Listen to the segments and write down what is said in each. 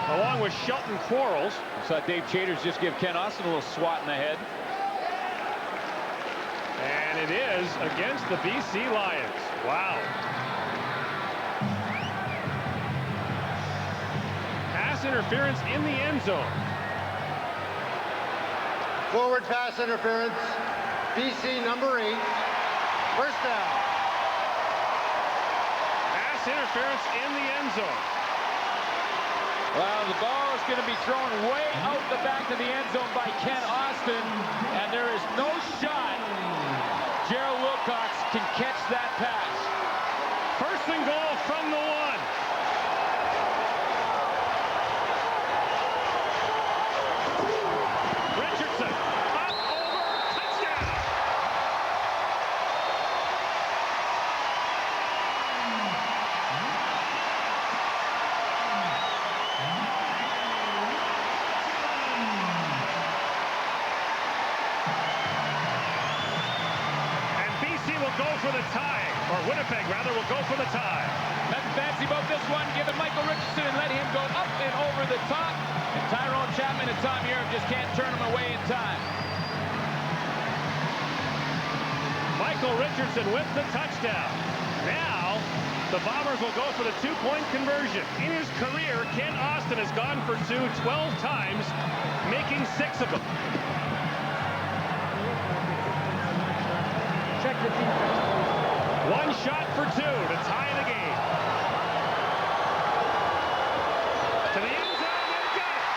along with Shelton Quarles. I saw Dave Chaters just give Ken Austin a little swat in the head. And it is against the BC Lions. Wow. Pass interference in the end zone. Forward pass interference. BC number 8. First down. Pass interference in the end zone. Well, the ball is going to be thrown way out the back of the end zone by Ken Austin, and there is no shot Gerald Wilcox can catch that pass. First and goal from the 1. Richardson, up, over, touchdown! And BC will go for the tie, or Winnipeg rather will go for the tie. Nothing fancy about this one. Give it Michael Richardson and let him go up and over the top. And Tyrone Chapman and Tom Europe just can't turn him away in time. Michael Richardson with the touchdown. Now, the Bombers will go for the 2-point conversion. In his career, Ken Austin has gone for 2 12 times, making 6 of them. Check the defense. One shot for 2 to tie the game. To the end zone and got it.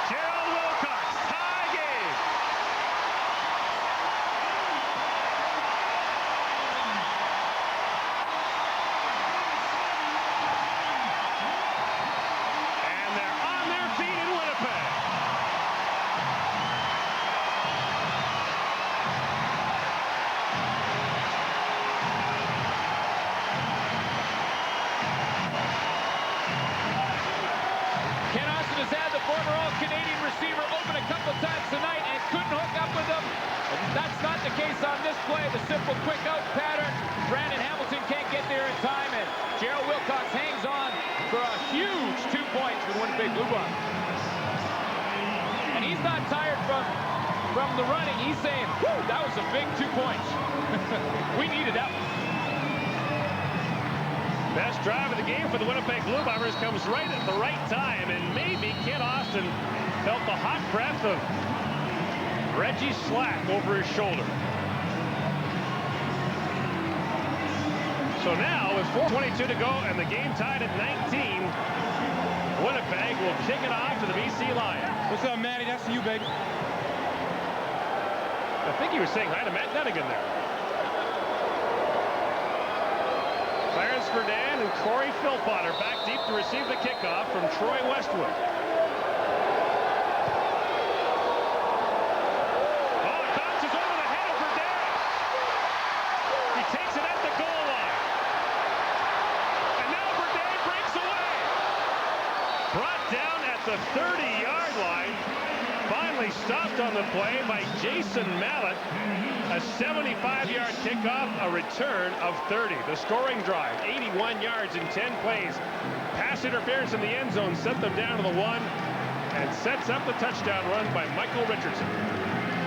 Gerald Wilcox, tie game. And they're on their feet in Winnipeg. Ken Austin has had the former All-Canadian receiver open a couple times tonight and couldn't hook up with him. And that's not the case on this play. The simple quick out pattern. Brandon Hamilton can't get there in time, and Gerald Wilcox hangs on for a huge 2 points for the Winnipeg Blue Bombers. And he's not tired from the running. He's saying, whew, that was a big 2 points. We needed that one. Best drive of the game for the Winnipeg Blue Bombers comes right at the right time, and maybe Ken Austin felt the hot breath of Reggie Slack over his shoulder. So now, with 4:22 to go and the game tied at 19, Winnipeg will kick it off to the BC Lions. What's up, Matty? That's you, baby. I think he was saying hi to Matt Dunnigan there. Clarence Verdun and Corey Philpott are back deep to receive the kickoff from Troy Westwood. Oh, it bounces over the head of Verdun. He takes it at the goal line. And now Verdun breaks away. Brought down at the 30-yard line. Finally stopped on the play by Jason Mallett. A 75-yard kickoff, a return of 30. The scoring drive, 81 yards in 10 plays. Pass interference in the end zone sent them down to the 1 and sets up the touchdown run by Michael Richardson.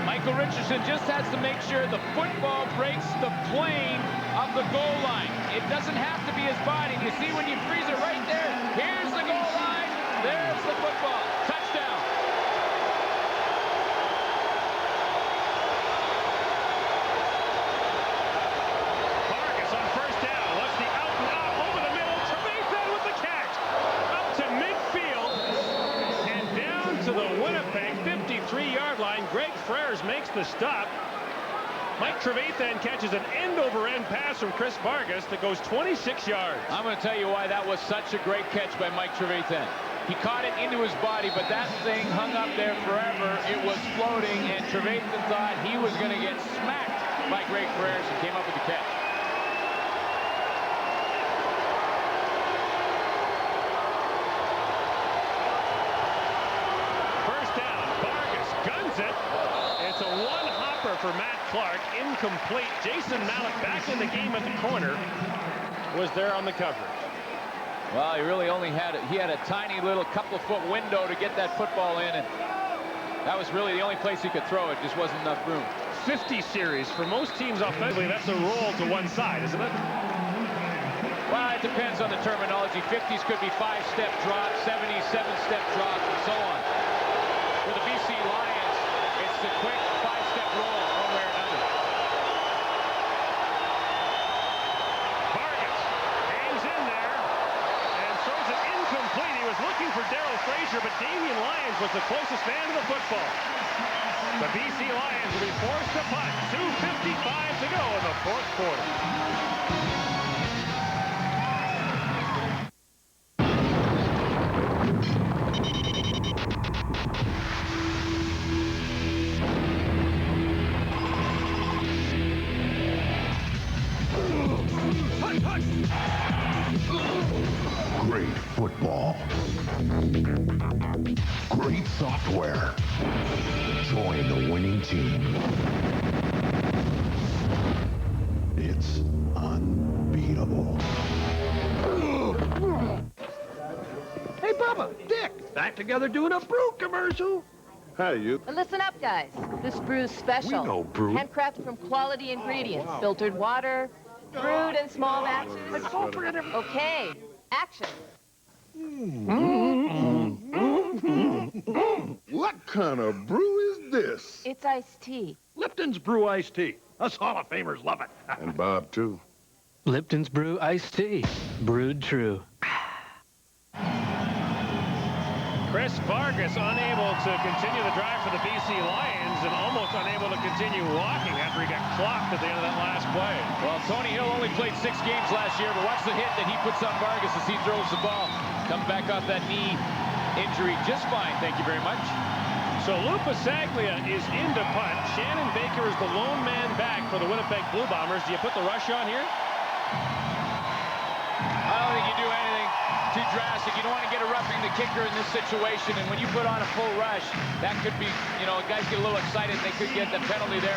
Michael Richardson just has to make sure the football breaks the plane of the goal line. It doesn't have to be his body. You see when you freeze it right there, here's the goal line, there's the football. Touchdown. Vargas on first down. What's the out and out over the middle? Trevathan with the catch. Up to midfield and down to the Winnipeg 53-yard line. Greg Frères makes the stop. Mike Trevathan catches an end-over-end pass from Chris Vargas that goes 26 yards. I'm going to tell you why that was such a great catch by Mike Trevathan. He caught it into his body, but that thing hung up there forever. It was floating, and Trevathan thought he was going to get smacked by Greg Frères and came up with the catch. First down, Vargas guns it. It's a one-hopper for Matt Clark, incomplete. Jason Mallett back in the game at the corner was there on the coverage. Well, he really only had a tiny little couple-foot window to get that football in, and that was really the only place he could throw it. Just wasn't enough room. 50 series for most teams offensively. That's a roll to one side, isn't it? Well, it depends on the terminology. 50s could be 5-step drop, 70s 7-step drop, and so on. For the BC Lions, it's the quick 5-step roll one way or another. Vargas hangs in there and throws it incomplete. He was looking for Darryl Fraser, but Damian Lyons was the closest man to the football. The BC Lions will be forced to punt. 2:55 to go in the fourth quarter. Great football. Great software. Join the winning team. It's unbeatable. Hey, Bubba, Dick, back together doing a brew commercial. Hi, you. Listen up, guys. This brew's special. We know brew. Handcrafted from quality ingredients. Filtered water, brewed in small batches. Okay, action. What kind of brew is this? It's iced tea. Lipton's Brew Iced Tea. Us Hall of Famers love it. And Bob, too. Lipton's Brew Iced Tea. Brewed true. Chris Vargas unable to continue the drive for the BC Lions and almost unable to continue walking after he got clocked at the end of that last play. Well, Tony Hill only played 6 games last year, but watch the hit that he puts on Vargas as he throws the ball. Comes back off that knee injury just fine, thank you very much. So Lou Pasaglia is in to punt. Shannon Baker is the lone man back for the Winnipeg Blue Bombers. Do you put the rush on here? I don't think you do anything too drastic. You don't want to get a roughing the kicker in this situation, and when you put on a full rush, that could be, you know, guys get a little excited, they could get the penalty there.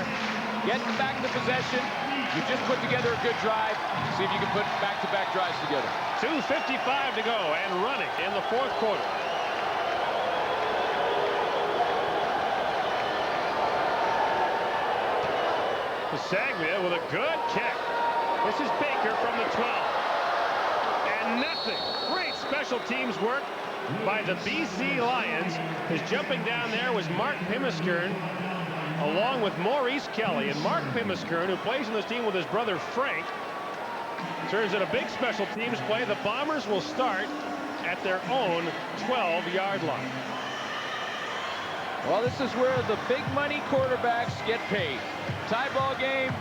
Get back the possession. You just put together a good drive. See if you can put back-to-back drives together. 2:55 to go and running in the fourth quarter. Pasaglia with a good kick. This is Baker from the 12. And nothing. Great special teams work by the BC Lions. His jumping down there was Mark Pimiskern along with Maurice Kelly. And Mark Pimiskern, who plays on this team with his brother Frank, turns in a big special teams play. The Bombers will start at their own 12-yard line. Well, this is where the big money quarterbacks get paid. Tie ball game,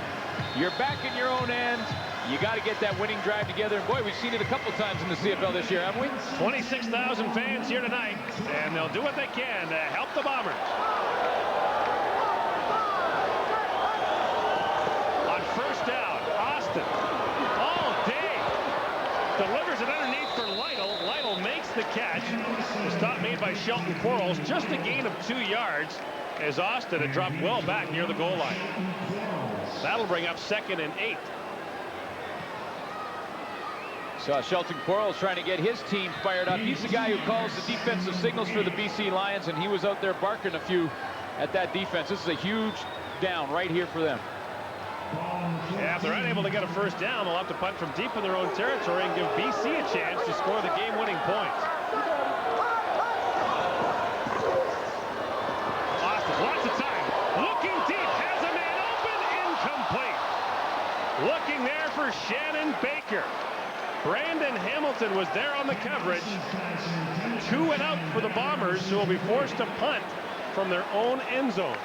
you're back in your own end. You got to get that winning drive together. And boy, we've seen it a couple times in the CFL this year, haven't we? 26,000 fans here tonight, and they'll do what they can to help the Bombers. On first down, Austin all day delivers it underneath for Lytle. Lytle makes the catch. The stop made by Shelton Quarles, just a gain of 2 yards as Austin had dropped well back near the goal line. That'll bring up 2nd and 8. Saw Shelton Quarles trying to get his team fired up. He's the guy who calls the defensive signals for the BC Lions, and he was out there barking a few at that defense. This is a huge down right here for them. Yeah, if they're unable to get a first down, they'll have to punt from deep in their own territory and give BC a chance to score the game-winning points. Austin, lots of time. Looking deep, has a man open, incomplete. Looking there for Shannon Baker. Brandon Hamilton was there on the coverage. 2 and out for the Bombers, who will be forced to punt from their own end zone.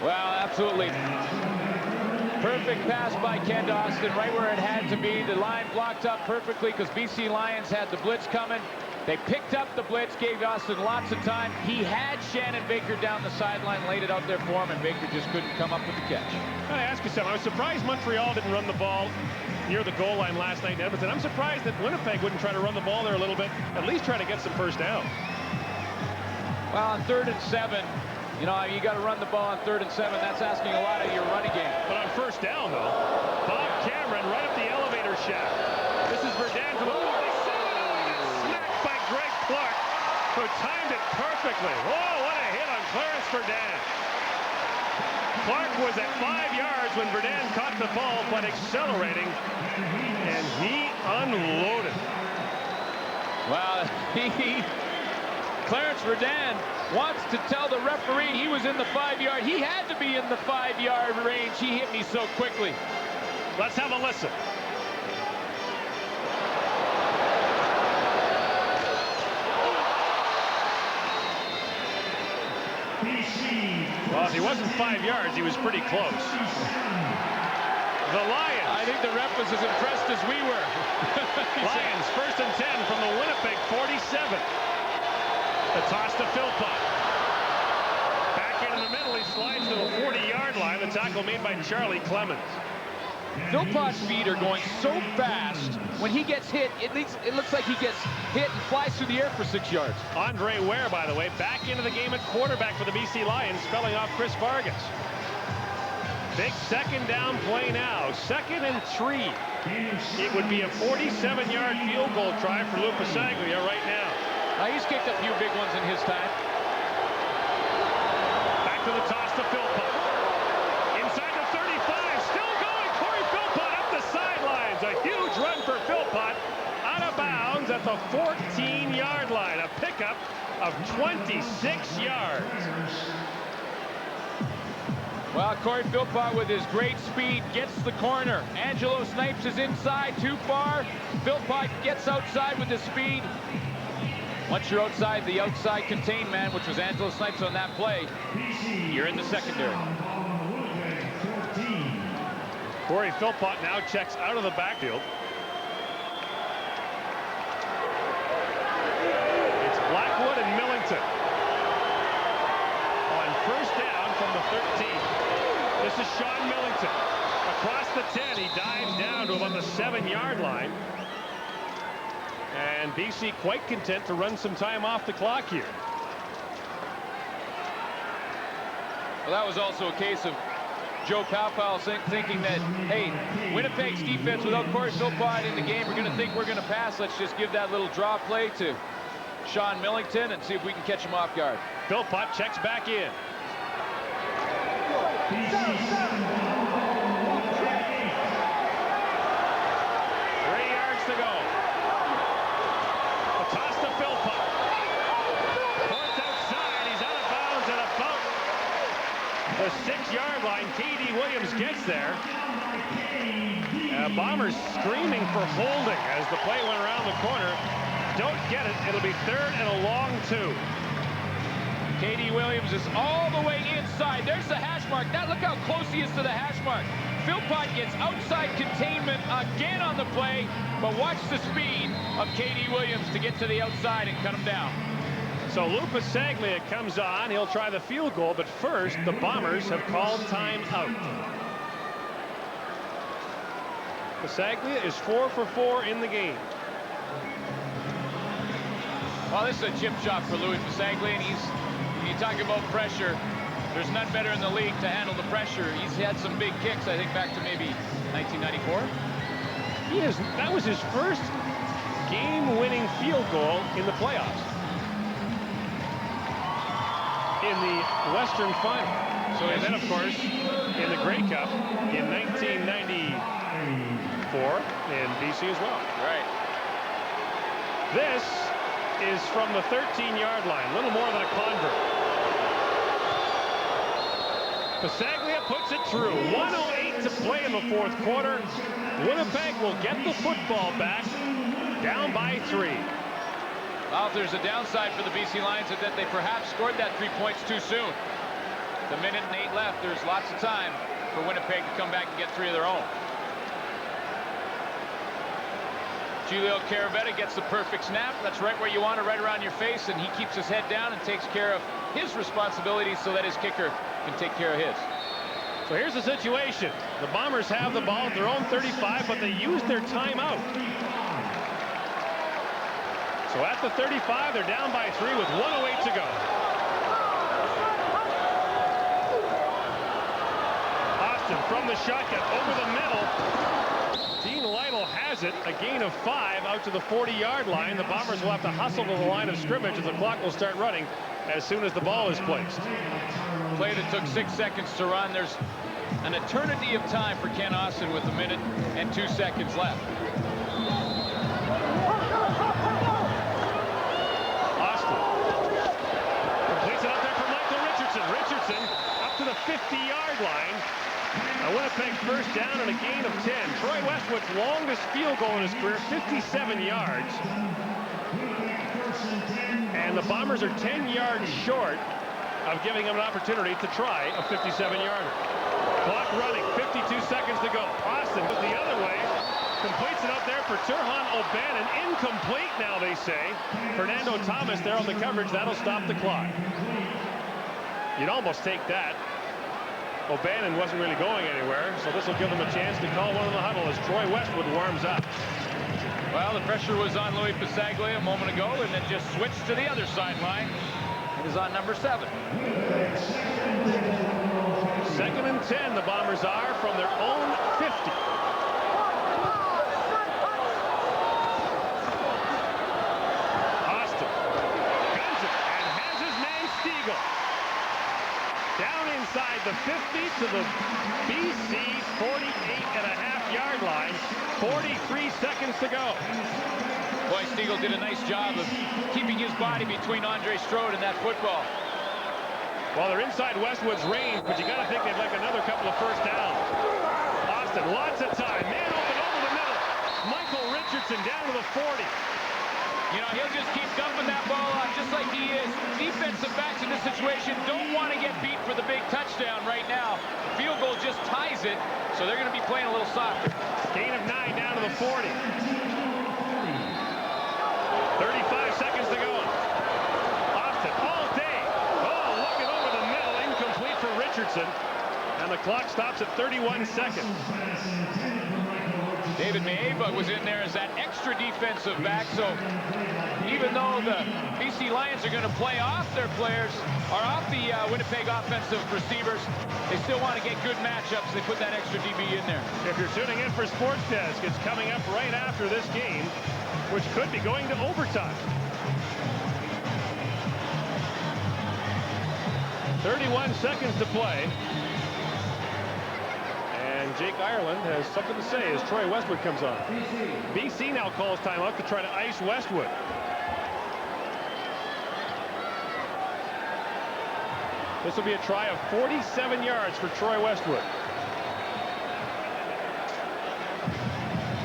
Well, absolutely. Perfect pass by Kent Austin, right where it had to be. The line blocked up perfectly because BC Lions had the blitz coming. They picked up the blitz, gave Austin lots of time. He had Shannon Baker down the sideline, laid it out there for him, and Baker just couldn't come up with the catch. I ask you something. I was surprised Montreal didn't run the ball near the goal line last night in Edmonton. I'm surprised that Winnipeg wouldn't try to run the ball there a little bit, at least try to get some first down. Well, on 3rd and 7, you know, you got to run the ball on 3rd and 7. That's asking a lot of your running game. But on first down, though, Bob Cameron right up the elevator shaft. This is Verdun from the 47. Clark, who timed it perfectly. Whoa, what a hit on Clarence Verdun. Clark was at 5 yards when Verdun caught the ball, but accelerating, and he unloaded. Well, Clarence Verdun wants to tell the referee he was in the 5-yard. He had to be in the 5-yard range. He hit me so quickly. Let's have a listen. Well, if he wasn't 5 yards, he was pretty close. The Lions. I think the ref was as impressed as we were. Lions, 1st and 10 from the Winnipeg 47. The toss to Philpott. Back into the middle, he slides to the 40-yard line. The tackle made by Charlie Clemens. Philpott's feet are going so fast. When he gets hit, it looks like he gets hit and flies through the air for 6 yards. Andre Ware, by the way, back into the game at quarterback for the BC Lions, spelling off Chris Vargas. Big 2nd down play now. 2nd and 3. It would be a 47-yard field goal try for Lou Pasaglia right now. He's kicked a few big ones in his time. Back to the toss to Philpott. Inside the 35, still going. Corey Philpott up the sidelines. A huge run for Philpott. Out of bounds at the 14-yard line. A pickup of 26 yards. Well, Corey Philpott with his great speed gets the corner. Angelo Snipes is inside too far. Philpott gets outside with his speed. Once you're outside the outside contained man, which was Angelo Snipes on that play, you're in the secondary. Corey Philpott now checks out of the backfield. It's Blackwood and Millington. On 1st down from the 13. This is Sean Millington. Across the 10, he dives down to about the 7-yard line. And BC quite content to run some time off the clock here. Well, that was also a case of Joe Powell thinking that, hey, Winnipeg's defense without Corey Philpott in the game, we're going to think we're going to pass. Let's just give that little draw play to Sean Millington and see if we can catch him off guard. Philpott checks back in. 3 yards to go. The toss to Philpott. Points outside. He's out of bounds at about the 6-yard line. K.D. Williams gets there. Bombers screaming for holding as the play went around the corner. Don't get it. It'll be 3rd and a long 2. K.D. Williams is all the way inside. There's the hash mark. Now look how close he is to the hash mark. Philpott gets outside containment again on the play, but watch the speed of K.D. Williams to get to the outside and cut him down. So Lou Pasaglia comes on. He'll try the field goal, but first the Bombers have called time out. Pasaglia is 4 for 4 in the game. Well, this is a chip shot for Louis Pasaglia, and when you talk about pressure, there's none better in the league to handle the pressure. He's had some big kicks, I think, back to maybe 1994. That was his first game-winning field goal in the playoffs. In the Western Final. And then, of course, in the Grey Cup in 1994 in BC as well. Right. This is from the 13-yard line, little more than a convert. Pasaglia puts it through. 1:08 to play in the 4th quarter. Winnipeg will get the football back, down by 3. Well, if there's a downside for the BC Lions, is that they perhaps scored that 3 points too soon. The 1:08 left, there's lots of time for Winnipeg to come back and get 3 of their own. Giulio Caravetta gets the perfect snap. That's right where you want it, right around your face, and he keeps his head down and takes care of his responsibilities so that his kicker can take care of his. So here's the situation. The Bombers have the ball at their own 35, but they used their timeout. So at the 35, they're down by 3 with 1:08 to go. Austin from the shotgun over the middle. Dean Lytle has it. A gain of 5 out to the 40-yard line. The Bombers will have to hustle to the line of scrimmage as the clock will start running as soon as the ball is placed. Play that took 6 seconds to run. There's an eternity of time for Ken Austin with 1 minute and 2 seconds left. Austin completes it up there for Michael Richardson. Richardson up to the 50-yard line. A Winnipeg first down and a gain of 10. Troy Westwood's longest field goal in his career, 57 yards. And the Bombers are 10 yards short of giving him an opportunity to try a 57-yarder. Clock running, 52 seconds to go. Austin goes the other way. Completes it up there for Turhan O'Bannon. Incomplete now, they say. Fernando Thomas there on the coverage. That'll stop the clock. You'd almost take that. O'Bannon wasn't really going anywhere, so this will give them a chance to call one in the huddle as Troy Westwood warms up. Well, the pressure was on Louis Pasaglia a moment ago, and it just switched to the other sideline. It is on number 7. 2nd and 10, the Bombers are from their own 50. Austin guns it and has his man Stiegel. Down inside the 50 to the BC 48.5-yard line. 43 seconds to go. Boy, Stiegel did a nice job of keeping his body between Andre Strode and that football. Well, they're inside Westwood's range, but you got to think they'd like another couple of first downs. Austin, lots of time. Man open over the middle. Michael Richardson down to the 40. You know, he'll just keep dumping that ball off just like he is. Defensive backs in this situation don't want to get beat for the big touchdown right now. The field goal just ties it, so they're going to be playing a little softer. Gain of 9 down to the 40. 35 seconds to go. Austin all day. Oh, looking over the middle. Incomplete for Richardson. And the clock stops at 31 seconds. David Maeba was in there as that extra defensive back, so even though the BC Lions are going to play off their players, or off the Winnipeg offensive receivers, they still want to get good matchups. They put that extra DB in there. If you're tuning in for Sports Desk, it's coming up right after this game, which could be going to overtime. 31 seconds to play. And Jake Ireland has something to say as Troy Westwood comes on. BC now calls timeout to try to ice Westwood. This will be a try of 47 yards for Troy Westwood.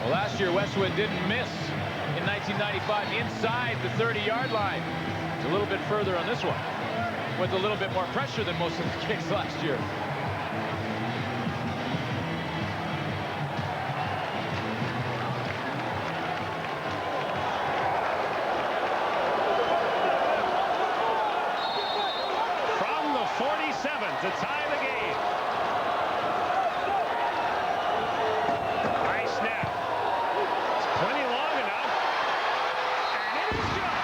Well, last year Westwood didn't miss in 1995 inside the 30-yard line. It's a little bit further on this one, with a little bit more pressure than most of the kicks last year. To tie the game. Nice snap. It's plenty long enough. And it is good.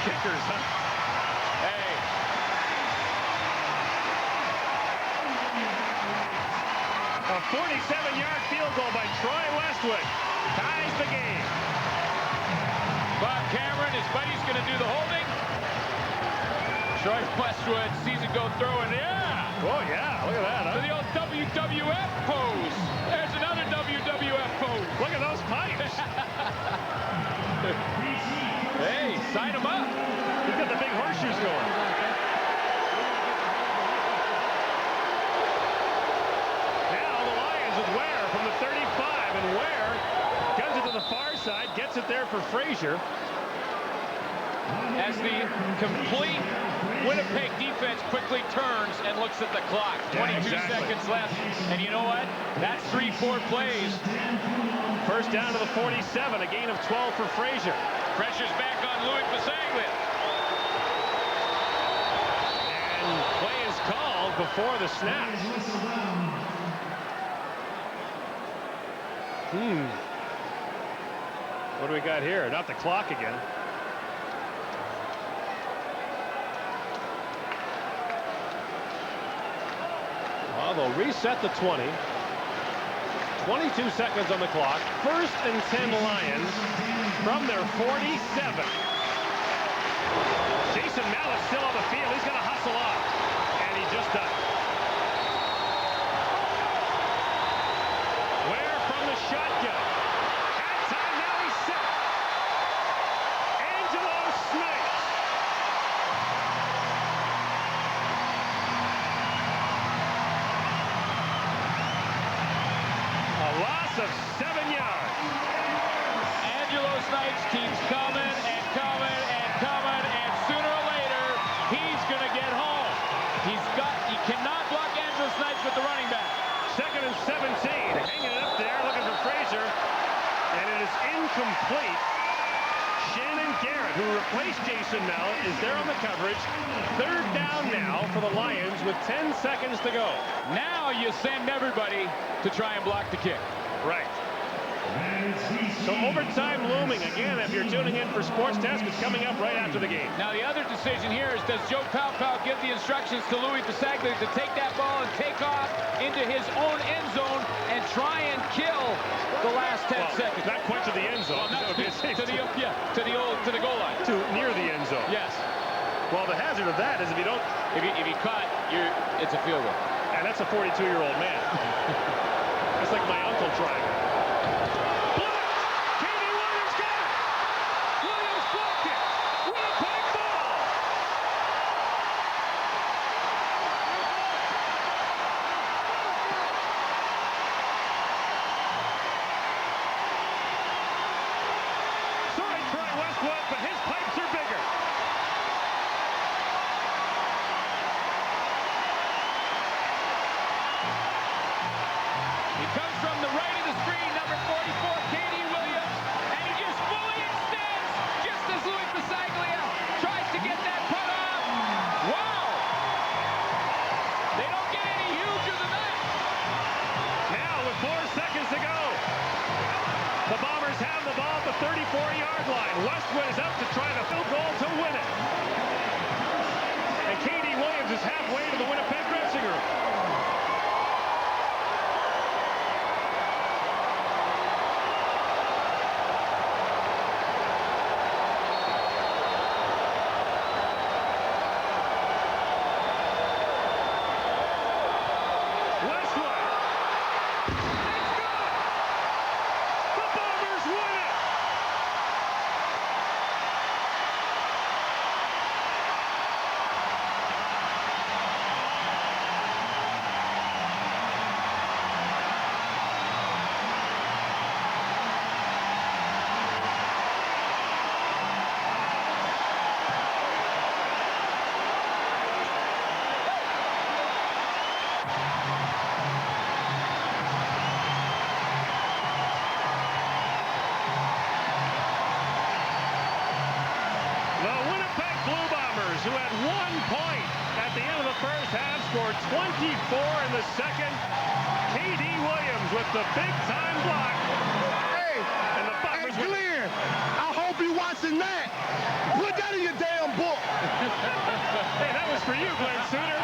Kickers, huh? Hey. A 47-yard field goal by Troy Westwood ties the game. Bob Cameron, his buddy's going to do the holding. Troy Westwood sees it go through, and yeah. Oh, yeah, look at that. To the old WWF pose. There's another WWF pose. Look at those pipes. Hey, sign him up. He's got the big horseshoes going. Ware from the 35, and Ware guns it to the far side, gets it there for Frazier. As the complete Winnipeg defense quickly turns and looks at the clock. 22 seconds left, and you know what? That's 3-4 plays. First down to the 47, a gain of 12 for Frazier. Pressure's back on Louis Pasaglia. And play is called before the snap. What do we got here? Not the clock again. Well, they'll reset the 20. 22 seconds on the clock. 1st and 10 Lions from their 47. Jason Mallett's still on the field. He's going to hustle off. And he just does. Ware from the shotgun. At time, now he's set. Angelo Snipes. A loss of 7 yards. Angelo Snipes keeps coming and coming and coming, and sooner or later, he's going to get home. He cannot block Angelo Snipes with the running back. 2nd and 17. Hanging it up there, looking for Frazier. And it is incomplete. Shannon Garrett, who replaced Jason Mallett, is there on the coverage. 3rd down now for the Lions with 10 seconds to go. Now you send everybody to try and block the kick. Right. So overtime looming. Again, if you're tuning in for Sports Desk, it's coming up right after the game. Now the other decision here is, does Joe Palpal give the instructions to Louis Bisaglia to take that ball and take off into his own end zone and try and kill the last 10 seconds? Not quite to the end zone. Well, not That would be a safe to the goal line. to near the end zone. Yes. Well, the hazard of that is if you don't, If you caught, it's a field goal. and that's a 42-year-old man. That's like my uncle trying. Blocked! Katie Williams got it! Williams blocked it! Winnipeg ball! Sorry, Troy Westwood, but his pipes are bigger. He comes from the right of the screen, number 44, Katie Williams, and he just fully extends, just as Louis Bisaglia tries to get that putt off. Wow! They don't get any huger than that. Now with 4 seconds to go. The Bombers have the ball at the 34-yard line. Westwood is up to try the field goal to win it. And Katie Williams is halfway to the Winnipeg dressing room. Westwood. It's good. The Bombers win it. The Winnipeg Blue Bombers, who had 1 point at the end of the first half, scored 24 in the second. K.D. Williams with the big-time block. Hey, And the Bombers hey, Glenn, I hope you're watching that. Put that in your damn book. Hey, that was for you, Glenn Suter.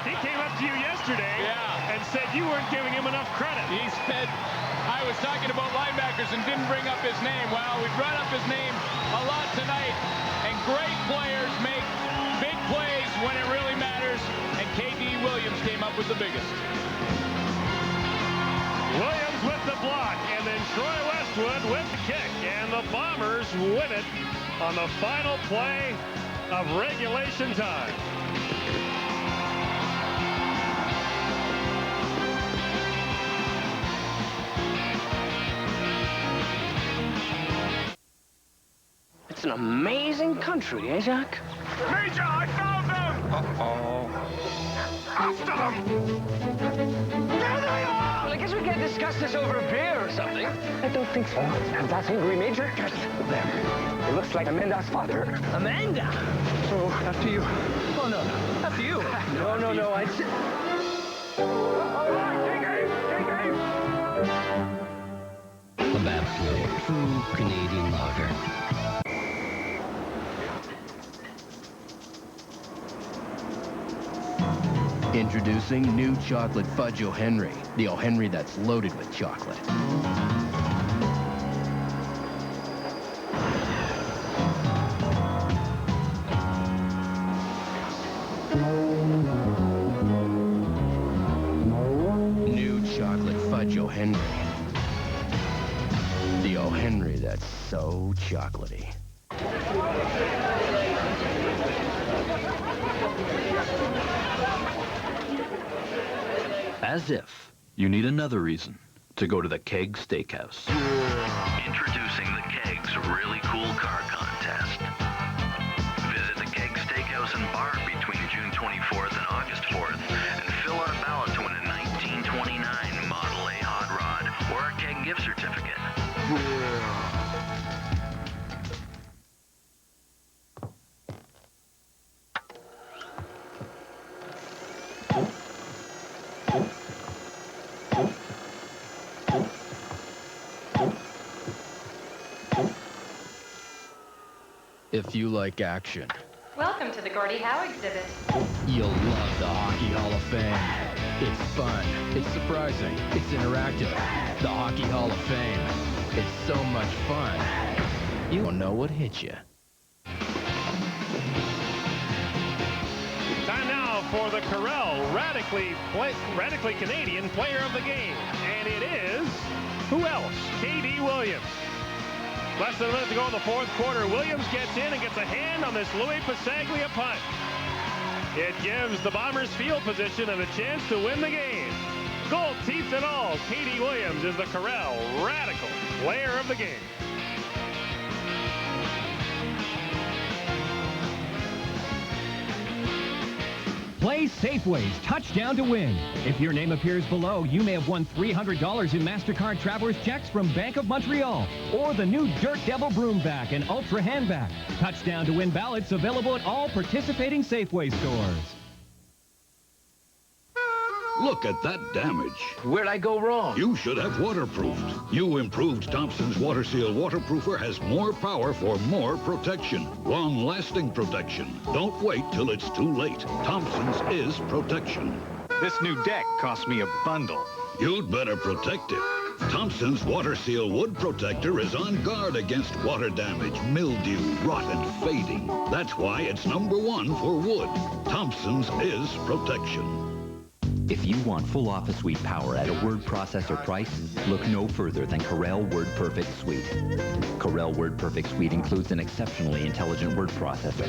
He came up to you yesterday and said you weren't giving him enough credit. He said, I was talking about linebackers and didn't bring up his name. Well, we brought up his name a lot tonight, and great players make big plays when it really matters, and K.D. Williams came up with the biggest. Williams with the block, and then Troy Westwood with the kick, and the Bombers win it on the final play of regulation time. It's an amazing country, eh, Jacques? Major, I found them! Uh-oh. After them! There they are! Well, I guess we can't discuss this over a beer or something. I don't think so. That's angry, Major. Just there. It looks like Amanda's father. Amanda? So, after you. Oh, no. After you. No. I said... All right, take aim! Babcock, true Canadian lager. Introducing new chocolate fudge O'Henry, the O'Henry that's loaded with chocolate. New chocolate fudge O'Henry, the O'Henry that's so chocolatey. As if you need another reason to go to the Keg Steakhouse. Introducing the Keg's really cool car contest. Visit the Keg Steakhouse and Bar between June 24th and August 4th and fill out a ballot to win a 1929 Model A hot rod or a Keg gift certificate. If you like action, Welcome to the Gordie Howe exhibit. you'll love the Hockey Hall of Fame. It's fun, it's surprising, it's interactive. The Hockey Hall of Fame. It's so much fun. You don't know what hit you. Time now for the Corel Radically Canadian Player of the Game. And it is, who else? K.D. Williams. Less than a minute to go in the fourth quarter. Williams gets in and gets a hand on this Louis Pasaglia punt. It gives the Bombers field position and a chance to win the game. Gold teeth and all, K.D. Williams is the Corel Radical Player of the Game. Play Safeway's Touchdown to Win. If your name appears below, you may have won $300 in MasterCard Travelers checks from Bank of Montreal or the new Dirt Devil Broom Vac and Ultra Hand Vac. Touchdown to Win ballots available at all participating Safeway stores. Look at that damage. Where'd I go wrong? You should have waterproofed. New improved Thompson's Water Seal Waterproofer has more power for more protection. Long-lasting protection. Don't wait till it's too late. Thompson's is protection. This new deck cost me a bundle. You'd better protect it. Thompson's Water Seal Wood Protector is on guard against water damage, mildew, rot, and fading. That's why it's #1 for wood. Thompson's is protection. If you want full office suite power at a word processor price, look no further than Corel Word Perfect Suite. Corel Word Perfect Suite includes an exceptionally intelligent word processor,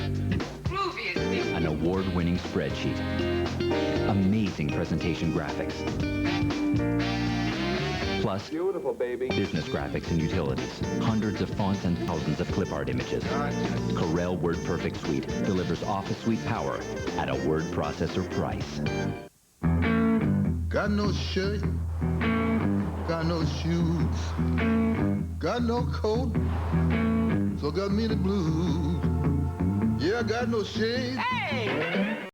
an award-winning spreadsheet, amazing presentation graphics, plus beautiful baby business graphics and utilities, hundreds of fonts and thousands of clip art images. Corel Word Perfect Suite delivers office suite power at a word processor price. Got no shirt, got no shoes, got no coat, so got me the blues. Yeah, got no shades. Hey!